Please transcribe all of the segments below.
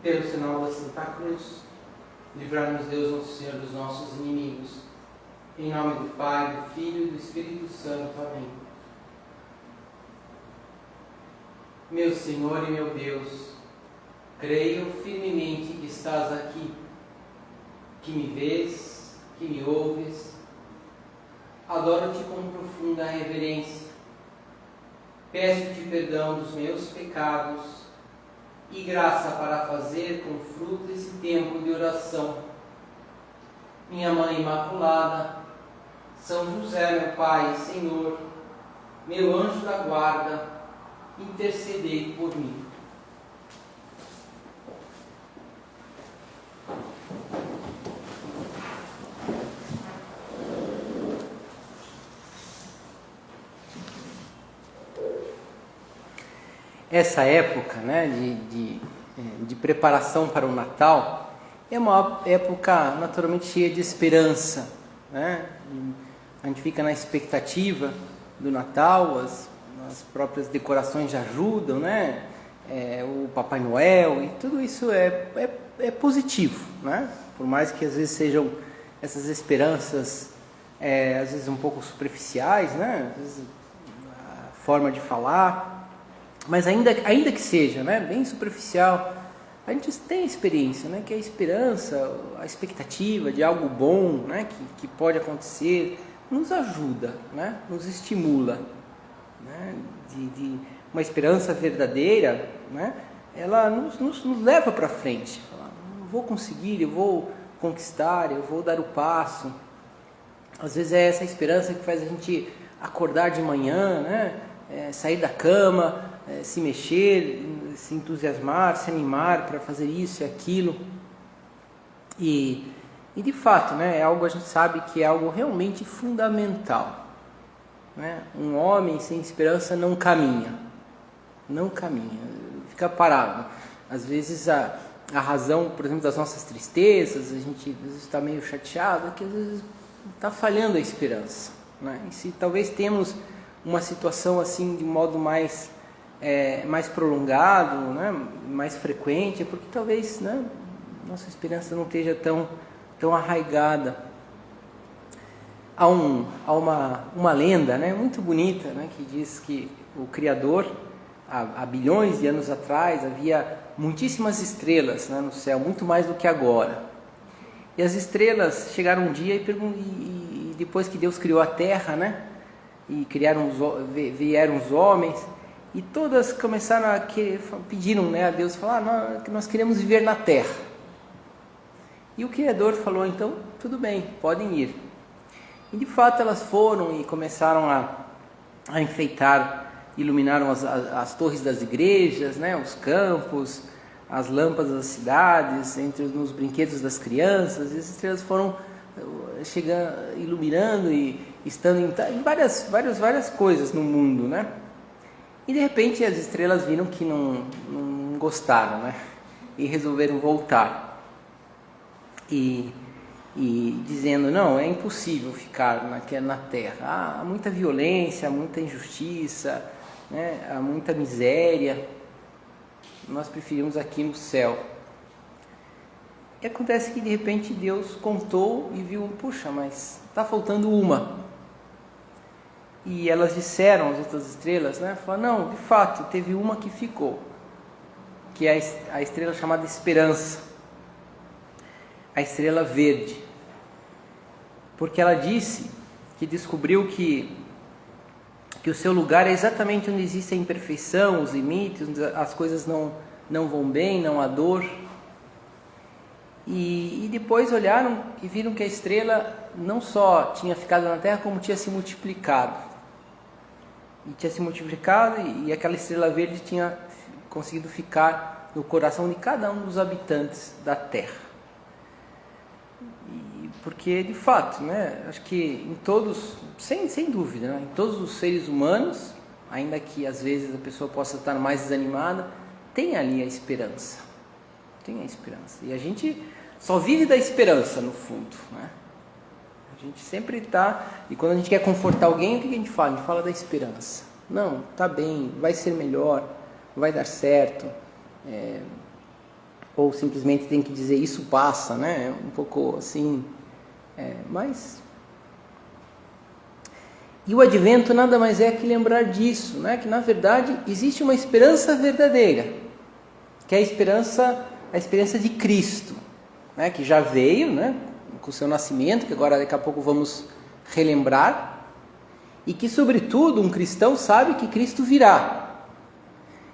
Pelo sinal da Santa Cruz, livrai-nos Deus, nosso Senhor, dos nossos inimigos. Em nome do Pai, do Filho e do Espírito Santo. Amém. Meu Senhor e meu Deus, creio firmemente que estás aqui, que me vês, que me ouves. Adoro-te com profunda reverência. Peço-te perdão dos meus pecados e graça para fazer com fruto esse tempo de oração. Minha Mãe Imaculada, São José, meu Pai e Senhor, meu anjo da guarda, intercedei por mim. Essa época, né, de preparação para o Natal é uma época naturalmente cheia de esperança, né? A gente fica na expectativa do Natal, as próprias decorações já ajudam, né? O Papai Noel, e tudo isso é positivo, né? Por mais que às vezes sejam essas esperanças às vezes um pouco superficiais, né? Às vezes a forma de falar. Mas ainda que seja, né, bem superficial, a gente tem a experiência, né, que a esperança, a expectativa de algo bom, né, que pode acontecer, nos ajuda, né, nos estimula, né, de uma esperança verdadeira, né, ela nos leva para frente. Eu vou conseguir, eu vou conquistar, eu vou dar o passo. Às vezes é essa esperança que faz a gente acordar de manhã, né, sair da cama, se mexer, se entusiasmar, se animar para fazer isso e aquilo. E de fato, né, é algo, a gente sabe que é algo realmente fundamental, né? Um homem sem esperança não caminha, fica parado. Às vezes a razão, por exemplo, das nossas tristezas, a gente às vezes está meio chateado, é que às vezes está falhando a esperança, né? E se talvez temos uma situação assim de modo mais prolongado, né, mais frequente, é porque talvez, né, nossa esperança não esteja tão arraigada. Há uma lenda, né, muito bonita, né, que diz que o Criador, há bilhões de anos atrás, havia muitíssimas estrelas, né, no céu, muito mais do que agora. E as estrelas chegaram um dia e depois que Deus criou a Terra, né, e vieram os homens, e todas começaram a pediram, né, a Deus, falaram, nós queremos viver na terra. E o Criador falou, então, tudo bem, podem ir. E de fato elas foram e começaram a enfeitar, iluminaram as torres das igrejas, né, os campos, as lâmpadas das cidades, nos brinquedos das crianças, e as estrelas foram chegando, iluminando e estando em várias coisas no mundo, né? E de repente as estrelas viram que não gostaram, né? E resolveram voltar. E dizendo, não, é impossível ficar na Terra. Há muita violência, há muita injustiça, né? Há muita miséria. Nós preferimos aqui no céu. E acontece que de repente Deus contou e viu, puxa, mas está faltando uma. E elas disseram, as outras estrelas, né? Falaram, não, de fato, teve uma que ficou, que é a estrela chamada Esperança, a estrela verde. Porque ela disse que descobriu que o seu lugar é exatamente onde existe a imperfeição, os limites, onde as coisas não vão bem, não há dor. E depois olharam e viram que a estrela não só tinha ficado na Terra, como tinha se multiplicado. E aquela estrela verde tinha conseguido ficar no coração de cada um dos habitantes da Terra. Porque, de fato, né, acho que em todos, sem dúvida, né, em todos os seres humanos, ainda que às vezes a pessoa possa estar mais desanimada, tem ali a esperança. Tem a esperança. E a gente só vive da esperança, no fundo, né? A gente sempre está... E quando a gente quer confortar alguém, o que a gente fala? A gente fala da esperança. Não, tá bem, vai ser melhor, vai dar certo. ou simplesmente tem que dizer isso passa, né? Um pouco assim, mas... E o advento nada mais é que lembrar disso, né? Que na verdade existe uma esperança verdadeira, que é a esperança de Cristo, né? Que já veio, né? Com o seu nascimento, que agora daqui a pouco vamos relembrar, e que sobretudo um cristão sabe que Cristo virá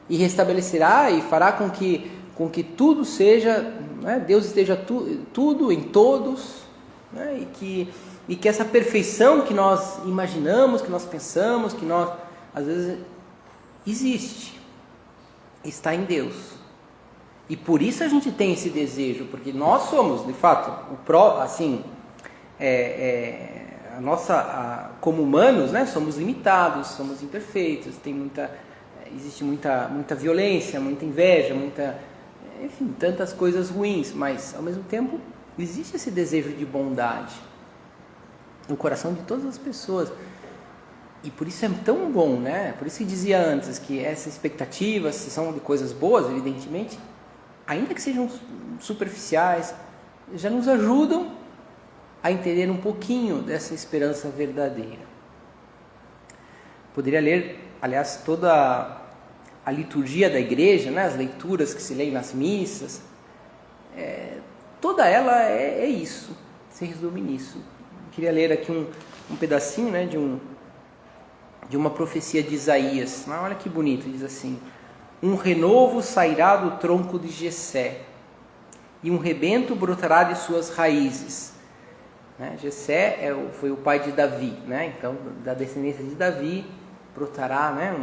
e restabelecerá e fará com que tudo seja, né? Deus esteja tudo em todos, né? E que essa perfeição que nós imaginamos, que nós pensamos, que nós às vezes existe, está em Deus. E por isso a gente tem esse desejo, porque nós somos, de fato, como humanos, né, somos limitados, somos imperfeitos, existe muita violência, muita inveja, enfim, tantas coisas ruins, mas ao mesmo tempo existe esse desejo de bondade no coração de todas as pessoas. E por isso é tão bom, né? Por isso que dizia antes que essas expectativas, se são de coisas boas, evidentemente, ainda que sejam superficiais, já nos ajudam a entender um pouquinho dessa esperança verdadeira. Poderia ler, aliás, toda a liturgia da igreja, né? As leituras que se leem nas missas, toda ela é isso, se resume nisso. Queria ler aqui um pedacinho, né, de uma profecia de Isaías. Olha que bonito, diz assim: um renovo sairá do tronco de Jessé, e um rebento brotará de suas raízes. Jessé foi o pai de Davi, né? Então da descendência de Davi brotará, né,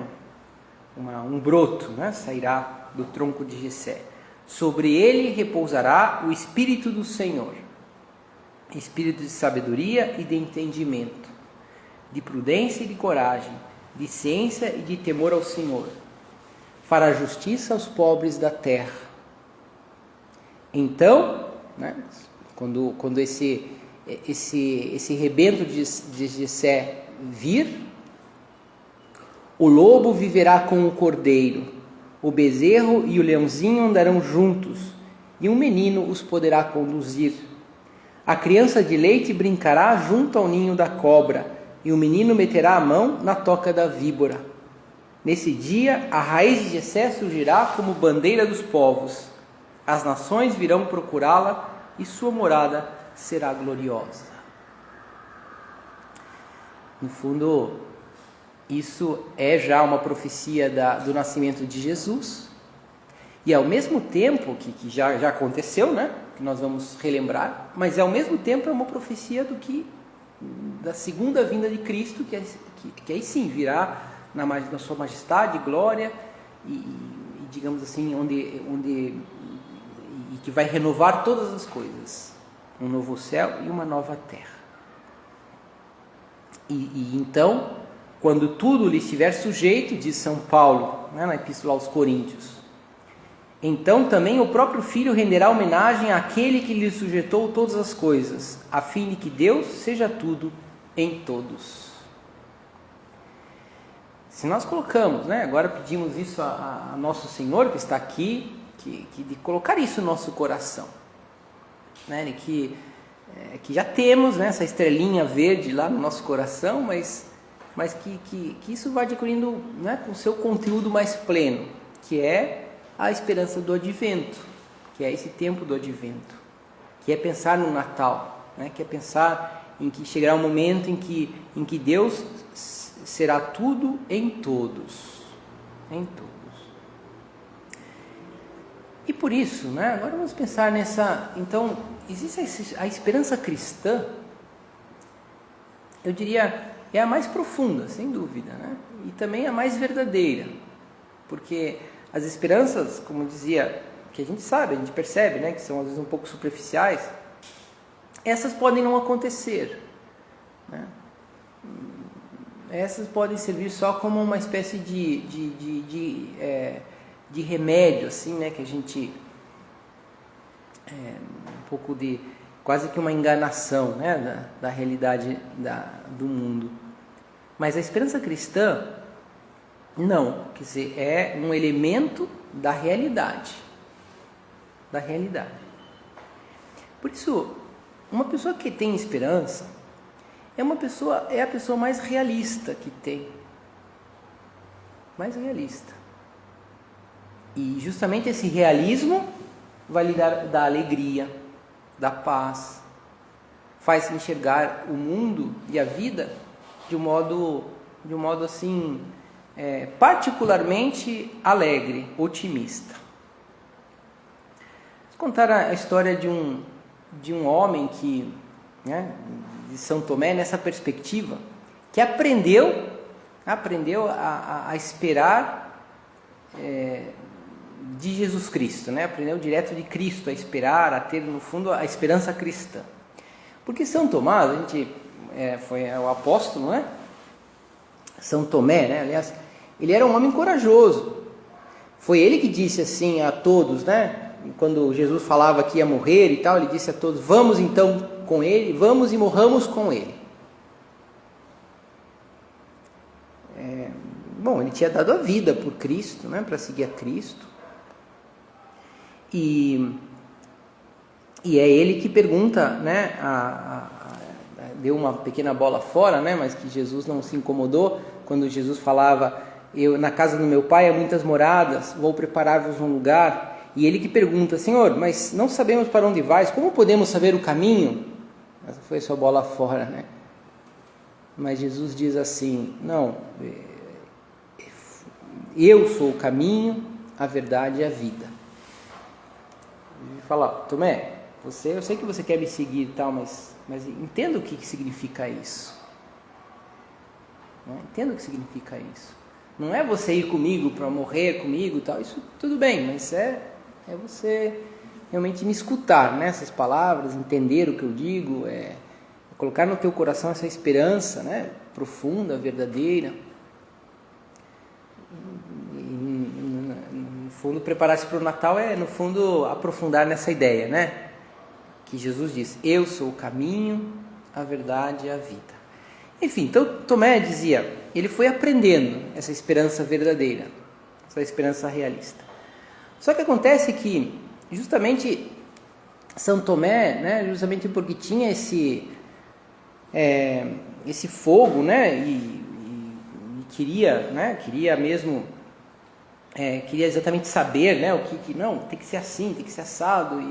um broto, né, sairá do tronco de Jessé. Sobre ele repousará o Espírito do Senhor, espírito de sabedoria e de entendimento, de prudência e de coragem, de ciência e de temor ao Senhor. Fará justiça aos pobres da terra. Então, né, quando esse rebento de Jessé vir, o lobo viverá com o cordeiro, o bezerro e o leãozinho andarão juntos, e um menino os poderá conduzir. A criança de leite brincará junto ao ninho da cobra, e o menino meterá a mão na toca da víbora. Nesse dia, a raiz de Jessé surgirá como bandeira dos povos. As nações virão procurá-la, e sua morada será gloriosa. No fundo, isso é já uma profecia do nascimento de Jesus, e ao mesmo tempo que já aconteceu, né, que nós vamos relembrar, mas ao mesmo tempo é uma profecia da segunda vinda de Cristo, que aí sim virá na sua majestade, glória, e digamos assim, onde que vai renovar todas as coisas, um novo céu e uma nova terra. E então, quando tudo lhe estiver sujeito, diz São Paulo, né, na Epístola aos Coríntios, então também o próprio Filho renderá homenagem àquele que lhe sujeitou todas as coisas, a fim de que Deus seja tudo em todos. Se nós colocamos, né, agora pedimos isso a Nosso Senhor que está aqui, de colocar isso no nosso coração, né, que já temos, né, essa estrelinha verde lá no nosso coração, mas que isso vai adquirindo, né, com o seu conteúdo mais pleno, que é a esperança do advento, que é esse tempo do advento, que é pensar no Natal, né? Que é pensar em que chegará um momento em que Deus será tudo em todos, em todos. E por isso, né, agora vamos pensar então, existe a esperança cristã, eu diria, é a mais profunda, sem dúvida, né? E também a mais verdadeira, porque as esperanças, como dizia, que a gente sabe, a gente percebe, né, que são às vezes um pouco superficiais, essas podem não acontecer, né? Essas podem servir só como uma espécie de remédio, assim, né, que a gente um pouco de quase que uma enganação, né, da realidade do mundo. Mas a esperança cristã não, quer dizer, é um elemento da realidade. da realidade. Por isso, uma pessoa que tem esperança é a pessoa mais realista que tem. Mais realista. E justamente esse realismo vai lhe dar alegria, dar paz, faz enxergar o mundo e a vida de um modo assim, particularmente alegre, otimista. Vou contar a história de um homem que, de São Tomé, nessa perspectiva, que aprendeu a esperar de Jesus Cristo, aprendeu direto de Cristo a esperar, a ter no fundo a esperança cristã. Porque São Tomás, foi o apóstolo, São Tomé, aliás, ele era um homem corajoso. Foi ele que disse assim a todos, quando Jesus falava que ia morrer e tal, ele disse a todos: vamos então com ele, vamos e morramos com ele. Ele tinha dado a vida por Cristo, para seguir a Cristo. E é ele que pergunta, deu uma pequena bola fora, mas que Jesus não se incomodou, quando Jesus falava: na casa do meu pai há muitas moradas, vou preparar-vos um lugar. E ele que pergunta: Senhor, mas não sabemos para onde vais, como podemos saber o caminho? Essa foi sua bola fora, Mas Jesus diz assim: não, eu sou o caminho, a verdade e a vida. Ele fala: Tomé, eu sei que você quer me seguir e tal, mas entenda o que significa isso. Entenda o que significa isso. Não é você ir comigo para morrer comigo e tal, isso tudo bem, mas é você realmente me escutar, essas palavras, entender o que eu digo, colocar no teu coração essa esperança, profunda, verdadeira. No fundo, preparar-se para o Natal no fundo, aprofundar nessa ideia, que Jesus diz: eu sou o caminho, a verdade e a vida. Enfim, então Tomé dizia, ele foi aprendendo essa esperança verdadeira, essa esperança realista. Só que acontece que, justamente, São Tomé, justamente porque tinha esse fogo, e queria mesmo, queria exatamente saber, o que não, tem que ser assim, tem que ser assado,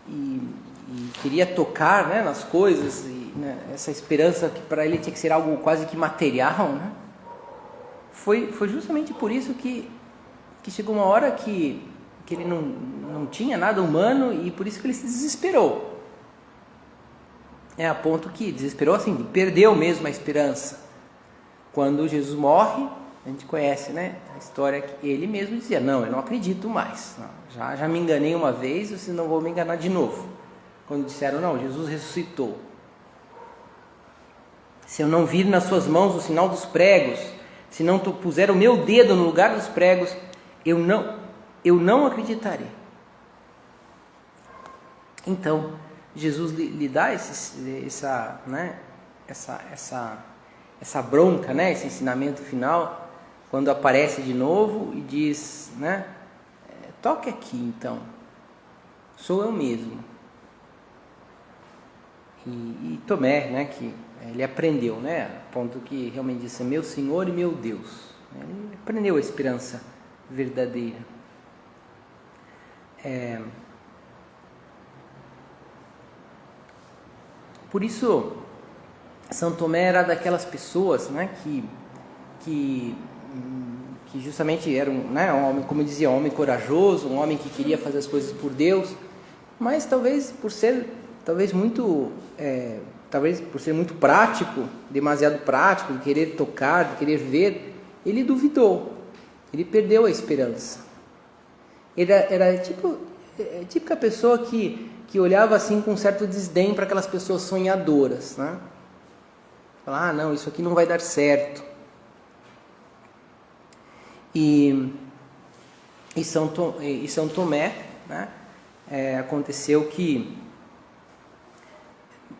e queria tocar, nas coisas, e essa esperança que para ele tinha que ser algo quase que material, foi justamente por isso que chegou uma hora que ele não tinha nada humano, e por isso que ele se desesperou. A ponto que desesperou, assim, perdeu mesmo a esperança. Quando Jesus morre, a gente conhece, a história que ele mesmo dizia: não, eu não acredito mais, não, já me enganei uma vez, vocês não vão me enganar de novo. Quando disseram: não, Jesus ressuscitou. Se eu não vir nas suas mãos o sinal dos pregos, se não puser o meu dedo no lugar dos pregos, eu não acreditarei. Então, Jesus lhe dá essa bronca, esse ensinamento final, quando aparece de novo e diz, toque aqui então, sou eu mesmo. E Tomé, que ele aprendeu, a ponto que realmente disse: meu Senhor e meu Deus. Ele aprendeu a esperança verdadeira. Por isso, São Tomé era daquelas pessoas, que justamente era um homem, como eu dizia, um homem corajoso, um homem que queria fazer as coisas por Deus, mas talvez por ser muito prático, demasiado prático, de querer tocar, de querer ver, ele duvidou, ele perdeu a esperança. Era típica pessoa que olhava assim com um certo desdém para aquelas pessoas sonhadoras, Falar: não, isso aqui não vai dar certo. E São Tomé, aconteceu que,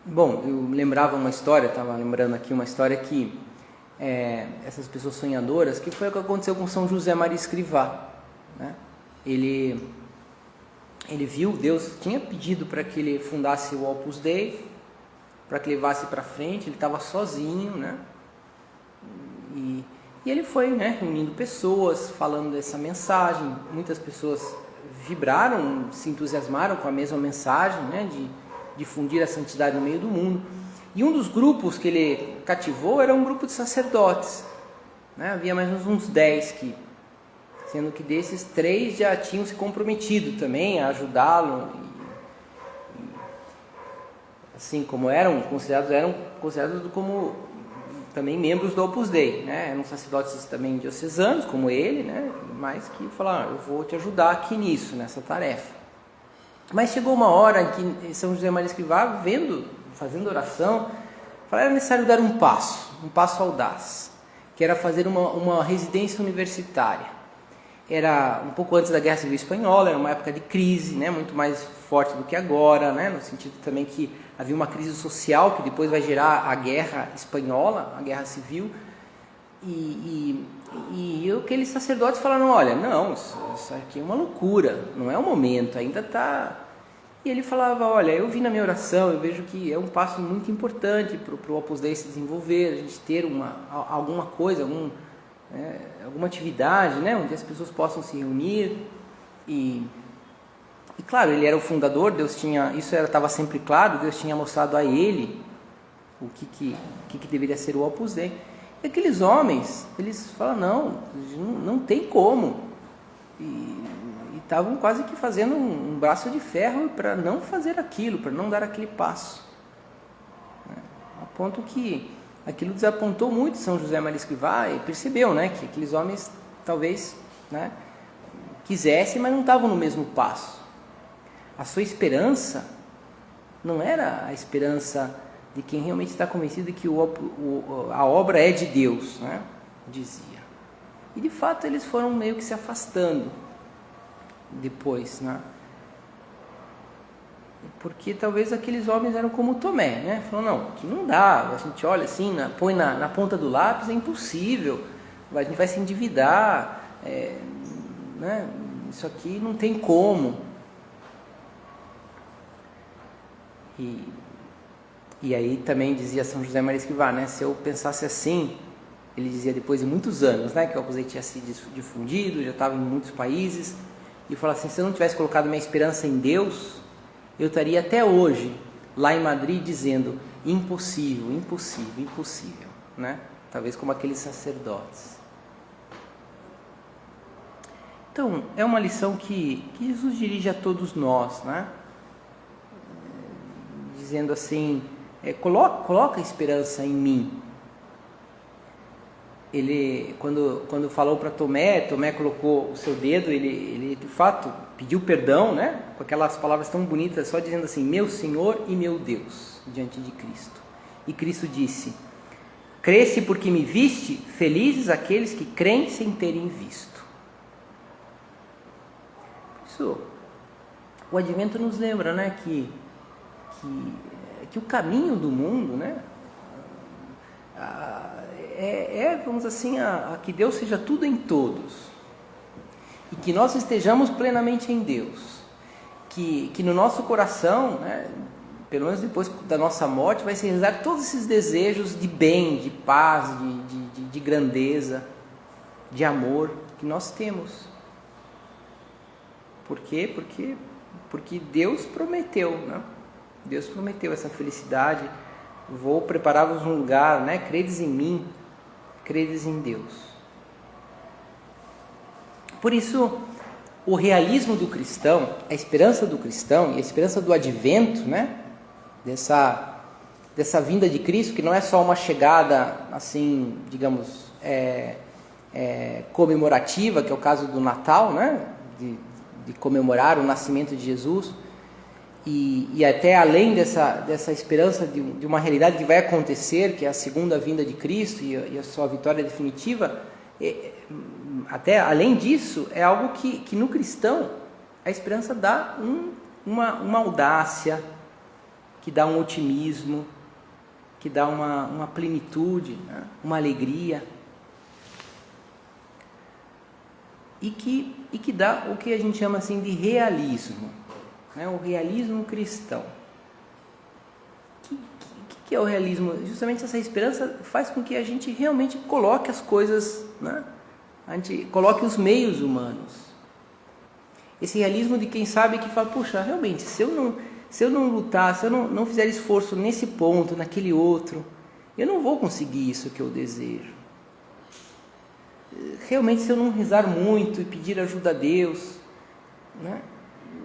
eu lembrava uma história, estava lembrando aqui uma história que essas pessoas sonhadoras, que foi o que aconteceu com São José Maria Escrivá, Ele ele viu, Deus tinha pedido para que ele fundasse o Opus Dei, para que levasse para frente, ele estava sozinho, né? E ele foi, né, reunindo pessoas, falando dessa mensagem. Muitas pessoas vibraram, se entusiasmaram com a mesma mensagem, né, de difundir a santidade no meio do mundo. E um dos grupos que ele cativou era um grupo de sacerdotes, né? Havia mais ou menos uns 10 sendo que desses 3 já tinham se comprometido também a ajudá-lo, assim como eram considerados como também membros do Opus Dei, né? Eram sacerdotes também diocesanos, como ele, né? Mas que falaram, eu vou te ajudar aqui nisso, nessa tarefa. Mas chegou uma hora em que São José Maria Escrivá, fazendo oração, falou, era necessário dar um passo audaz, que era fazer uma residência universitária. Era um pouco antes da Guerra Civil Espanhola, era uma época de crise, né, muito mais forte do que agora, né, no sentido também que havia uma crise social que depois vai gerar a Guerra Espanhola, a Guerra Civil, e aqueles sacerdotes falaram, olha, não, isso aqui é uma loucura, não é o momento, ainda está... E ele falava, olha, eu vi na minha oração, eu vejo que é um passo muito importante para o Opus Dei se desenvolver, a gente ter alguma coisa, alguma atividade, né, onde as pessoas possam se reunir. E claro, ele era o fundador, isso estava sempre claro, Deus tinha mostrado a ele o que deveria ser o Opus Dei. E aqueles homens, eles falam, não tem como. E estavam quase que fazendo um braço de ferro para não fazer aquilo, para não dar aquele passo. A ponto que aquilo desapontou muito São José Maria Escrivá e percebeu, né, que aqueles homens talvez, né, quisessem, mas não estavam no mesmo passo. A sua esperança não era a esperança de quem realmente está convencido de que a obra é de Deus, né, dizia. E de fato eles foram meio que se afastando depois, né? Porque talvez aqueles homens eram como Tomé, né? Falaram, não, que não dá, a gente olha assim, põe na ponta do lápis, é impossível, a gente vai se endividar, né? Isso aqui não tem como. E aí também dizia São José Maria Escrivá, né? Se eu pensasse assim, ele dizia depois de muitos anos, né, que o Opus Dei tinha se difundido, já estava em muitos países, e falava assim, se eu não tivesse colocado minha esperança em Deus, eu estaria até hoje lá em Madrid dizendo impossível, impossível, impossível, né? Talvez como aqueles sacerdotes. Então, é uma lição que Jesus dirige a todos nós, né? Dizendo assim, coloca a esperança em mim. Ele, quando falou para Tomé colocou o seu dedo, ele de fato pediu perdão, né? Com aquelas palavras tão bonitas, só dizendo assim, meu Senhor e meu Deus, diante de Cristo. E Cristo disse, cresse porque me viste, felizes aqueles que creem sem terem visto. Isso, o Advento nos lembra, né, que o caminho do mundo, né, vamos assim, que Deus seja tudo em todos, e que nós estejamos plenamente em Deus, que no nosso coração, né, pelo menos depois da nossa morte, vai se realizar todos esses desejos de bem, de paz, de grandeza, de amor que nós temos. Por quê? Porque Deus prometeu, né? Deus prometeu essa felicidade. Vou preparar-vos um lugar, né? Credes em mim, credes em Deus. Por isso, o realismo do cristão, a esperança do cristão e a esperança do advento, né? Dessa vinda de Cristo, que não é só uma chegada, assim, digamos, comemorativa, que é o caso do Natal, né? De comemorar o nascimento de Jesus, e até além dessa esperança de uma realidade que vai acontecer, que é a segunda vinda de Cristo e a sua vitória definitiva, até além disso, é algo que no cristão a esperança dá uma audácia, que dá um otimismo, que dá uma plenitude, né? Uma alegria, e que dá o que a gente chama assim de realismo. né? O realismo cristão. O que é o realismo? Justamente essa esperança faz com que a gente realmente coloque as coisas, né? A gente coloque os meios humanos. Esse realismo de quem sabe que fala, puxa, realmente, se eu não lutar, se eu não fizer esforço nesse ponto, naquele outro, eu não vou conseguir isso que eu desejo. Realmente, se eu não rezar muito e pedir ajuda a Deus, né?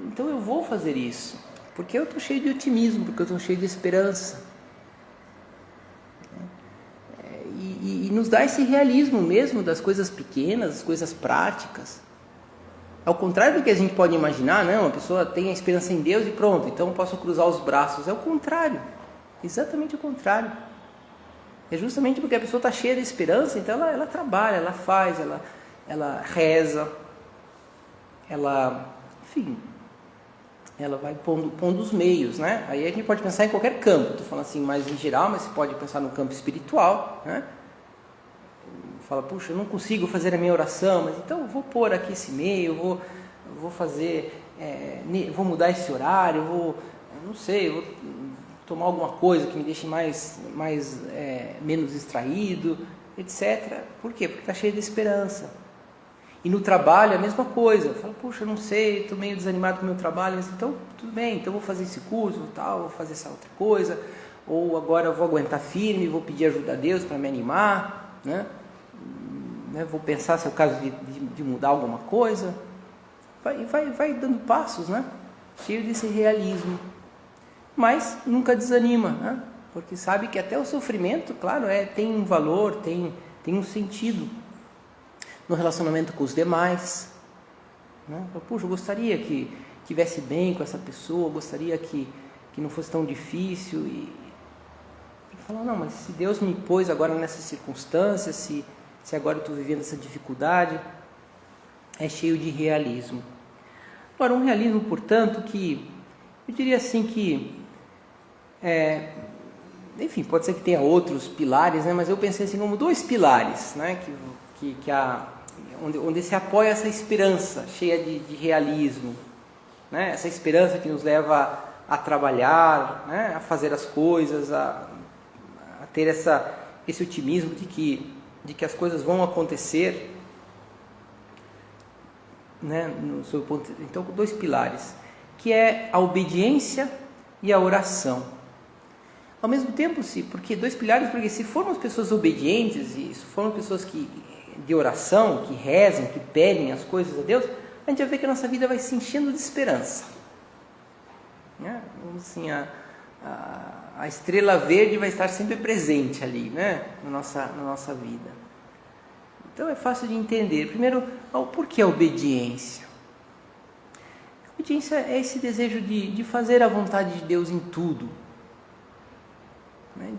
Então eu vou fazer isso, porque eu estou cheio de otimismo, porque eu estou cheio de esperança. E nos dá esse realismo mesmo das coisas pequenas, das coisas práticas. Ao contrário do que a gente pode imaginar, não, a pessoa tem a esperança em Deus e pronto, então eu posso cruzar os braços. É o contrário, exatamente o contrário. É justamente porque a pessoa está cheia de esperança, então ela trabalha, ela faz, ela reza, enfim, ela vai pondo os meios, né? Aí a gente pode pensar em qualquer campo, estou falando assim mais em geral, mas você pode pensar no campo espiritual, né? Fala, puxa, eu não consigo fazer a minha oração, mas então eu vou pôr aqui esse meio, vou fazer, vou mudar esse horário, vou tomar alguma coisa que me deixe menos distraído, etc. Por quê? Porque está cheio de esperança. E no trabalho a mesma coisa. Fala, puxa, eu não sei, estou meio desanimado com o meu trabalho, mas então tudo bem, então vou fazer esse curso, vou fazer essa outra coisa, ou agora eu vou aguentar firme, vou pedir ajuda a Deus para me animar, né? Vou pensar se é o caso de mudar alguma coisa. Vai dando passos, né? Cheio desse realismo. Mas nunca desanima, né? Porque sabe que até o sofrimento, claro, tem um valor, tem um sentido no relacionamento com os demais, né? Puxa, eu gostaria que estivesse bem com essa pessoa, gostaria que não fosse tão difícil. E falar, não, mas se Deus me pôs agora nessas circunstâncias, se agora eu estou vivendo essa dificuldade, é cheio de realismo. Agora, um realismo, portanto, que eu diria assim que, enfim, pode ser que tenha outros pilares, né? Mas eu pensei assim como 2 pilares, né? Onde se apoia essa esperança cheia de realismo, né? Essa esperança que nos leva a trabalhar, né? A fazer as coisas, a ter esse otimismo de que as coisas vão acontecer, né? Então, 2 pilares, que é a obediência e a oração. Ao mesmo tempo, porque 2 pilares, porque se formos pessoas obedientes e se formos pessoas de oração, que rezam, que pedem as coisas a Deus, a gente vai ver que a nossa vida vai se enchendo de esperança, né? Assim, a estrela verde vai estar sempre presente ali, né? na nossa vida. Então é fácil de entender. Primeiro, por que a obediência? A obediência é esse desejo de fazer a vontade de Deus em tudo, né?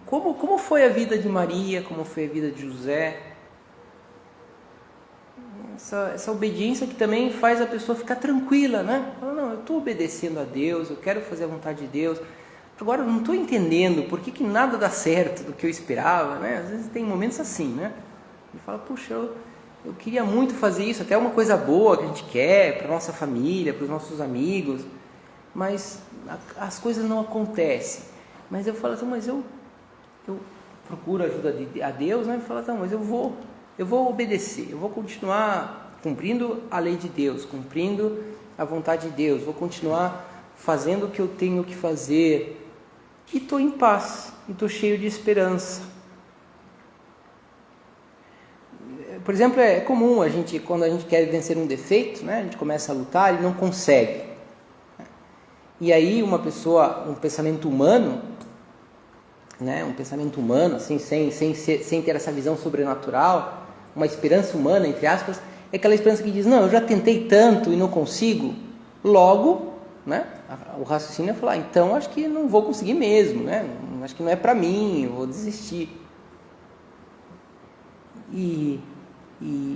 Como foi a vida de Maria, como foi a vida de José. Essa obediência que também faz a pessoa ficar tranquila, né? Fala, não, eu estou obedecendo a Deus, eu quero fazer a vontade de Deus. Agora eu não estou entendendo por que nada dá certo do que eu esperava, né? Às vezes tem momentos assim, né? Ele fala, puxa, eu queria muito fazer isso, até uma coisa boa que a gente quer para a nossa família, para os nossos amigos, mas as coisas não acontecem. Mas eu falo assim, mas eu procuro ajuda a Deus, né? E falo, mas eu vou obedecer, eu vou continuar cumprindo a lei de Deus, cumprindo a vontade de Deus, vou continuar fazendo o que eu tenho que fazer, e estou em paz, e estou cheio de esperança. Por exemplo, é comum quando a gente quer vencer um defeito, né, a gente começa a lutar e não consegue. E aí um pensamento humano, né, assim, sem ter essa visão sobrenatural, uma esperança humana, entre aspas, é aquela esperança que diz, não, eu já tentei tanto e não consigo, logo, né, o raciocínio é falar, então acho que não vou conseguir mesmo, né, acho que não é para mim, eu vou desistir.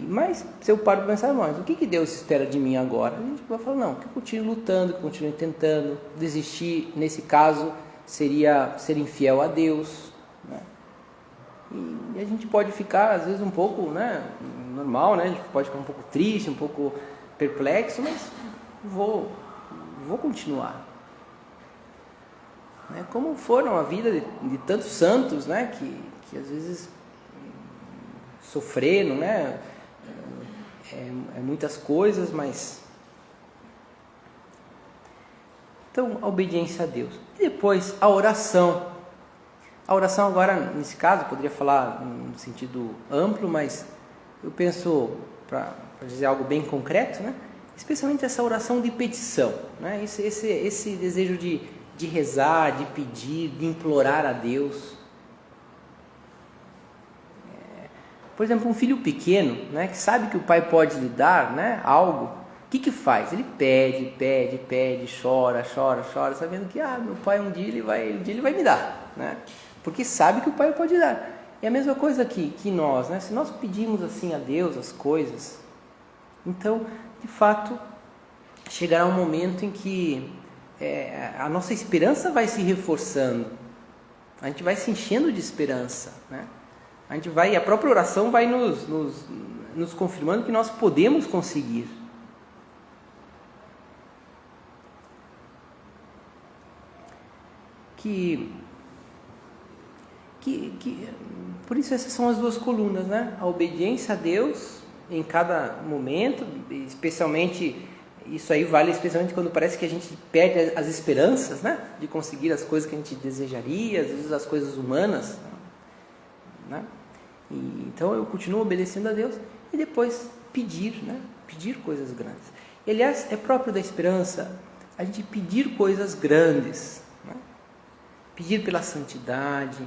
Mas se eu paro para pensar, mas o que Deus espera de mim agora? A gente vai falar, não, que eu continue lutando, que eu continue tentando. Desistir, nesse caso, seria ser infiel a Deus, né? E a gente pode ficar, às vezes, um pouco, né, normal, né? A gente pode ficar um pouco triste, um pouco perplexo, mas vou vou continuar. Né? Como foram a vida de tantos santos, né? que às vezes sofreram, né? Muitas coisas, mas... Então, a obediência a Deus. E depois, a oração. A oração agora, nesse caso, poderia falar no sentido amplo, mas eu penso, para dizer algo bem concreto, né? Especialmente essa oração de petição, né? Esse desejo de rezar, de pedir, de implorar a Deus. Por exemplo, um filho pequeno, né, que sabe que o pai pode lhe dar, né, algo, o que faz? Ele pede, chora, sabendo que meu pai um dia ele vai me dar, né? Porque sabe que o pai pode dar. É a mesma coisa que nós, né? Se nós pedimos assim a Deus as coisas, então, de fato, chegará um momento em que a nossa esperança vai se reforçando, a gente vai se enchendo de esperança, né? A própria oração vai nos confirmando que nós podemos conseguir. Por isso essas são as duas colunas, né? A obediência a Deus em cada momento, especialmente, isso aí vale especialmente quando parece que a gente perde as esperanças, né? De conseguir as coisas que a gente desejaria, às vezes as coisas humanas, né? Então eu continuo obedecendo a Deus e depois pedir, né? Pedir coisas grandes. E, aliás, é próprio da esperança a gente pedir coisas grandes, né? Pedir pela santidade,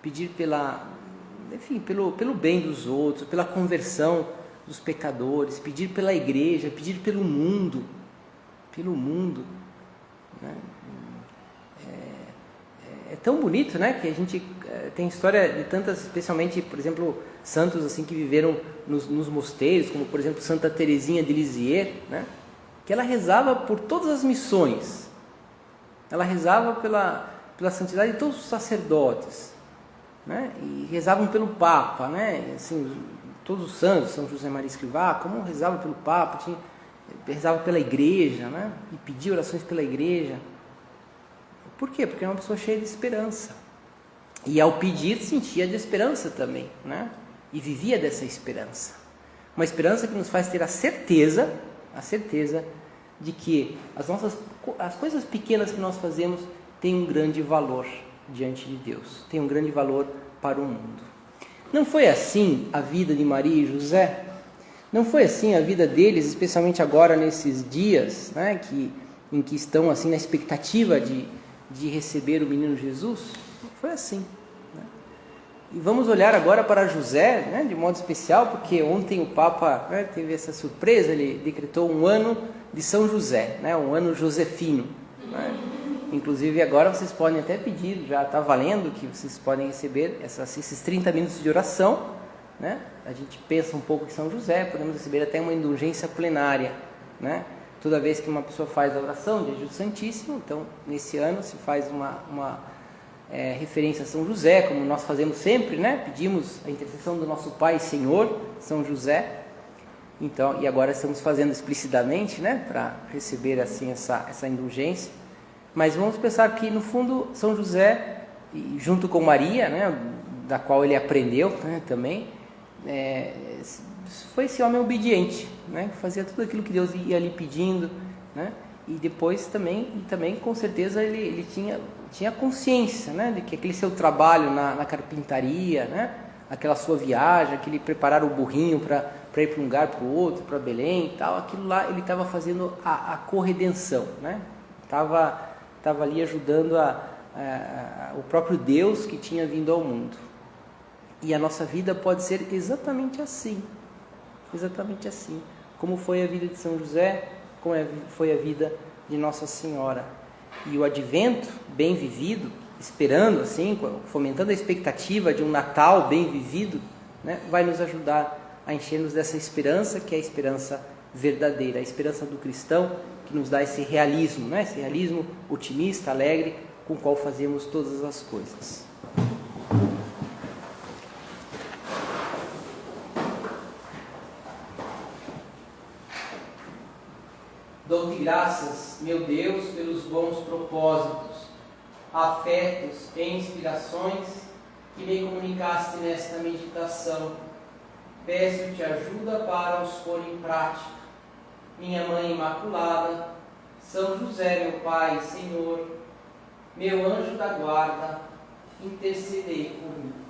pedir pelo bem dos outros, pela conversão dos pecadores, pedir pela igreja, pedir pelo mundo, né? É tão bonito, né, que a gente tem história de tantas, especialmente, por exemplo, santos assim que viveram nos mosteiros, como por exemplo Santa Teresinha de Lisieux, né, que ela rezava por todas as missões, ela rezava pela santidade de todos os sacerdotes, né, e rezavam pelo Papa, né, assim, todos os santos, São José Maria Escrivá, como rezava pelo Papa, rezava pela igreja, né, e pedia orações pela igreja. Por quê? Porque é uma pessoa cheia de esperança. E ao pedir, sentia de esperança também, né? E vivia dessa esperança. Uma esperança que nos faz ter a certeza de que as coisas pequenas que nós fazemos têm um grande valor diante de Deus, têm um grande valor para o mundo. Não foi assim a vida de Maria e José? Não foi assim a vida deles, especialmente agora nesses dias, né, em que estão assim na expectativa de receber o menino Jesus? Foi assim, né? E vamos olhar agora para José, né, de modo especial, porque ontem o Papa, né, teve essa surpresa, ele decretou um ano de São José, né, um ano josefino, né? Inclusive agora vocês podem até pedir, já está valendo, que vocês podem receber esses 30 minutos de oração, né? A gente pensa um pouco em São José, podemos receber até uma indulgência plenária, né? Toda vez que uma pessoa faz a oração de Jesus Santíssimo, então nesse ano se faz uma referência a São José, como nós fazemos sempre, né? Pedimos a intercessão do nosso Pai e Senhor, São José. Então, e agora estamos fazendo explicitamente, né? Para receber assim essa indulgência. Mas vamos pensar que no fundo São José, junto com Maria, né? Da qual ele aprendeu, né? Também, foi esse homem obediente, né? Fazia tudo aquilo que Deus ia lhe pedindo, né? E depois também com certeza ele tinha consciência, né? De que aquele seu trabalho na carpintaria, né? Aquela sua viagem, aquele preparar o burrinho para ir para um lugar, para o outro, para Belém e tal, aquilo lá ele estava fazendo a corredenção, né? Estava ali ajudando o próprio Deus que tinha vindo ao mundo. E a nossa vida pode ser exatamente assim, como foi a vida de São José, como foi a vida de Nossa Senhora. E o advento bem vivido, esperando assim, fomentando a expectativa de um Natal bem vivido, né, vai nos ajudar a encher-nos dessa esperança, que é a esperança verdadeira, a esperança do cristão, que nos dá esse realismo, né, esse realismo otimista, alegre, com o qual fazemos todas as coisas. Dou-te graças, meu Deus, pelos bons propósitos, afetos e inspirações que me comunicaste nesta meditação. Peço-te ajuda para os pôr em prática. Minha Mãe Imaculada, São José, meu Pai, Senhor, meu anjo da guarda, intercedei por mim.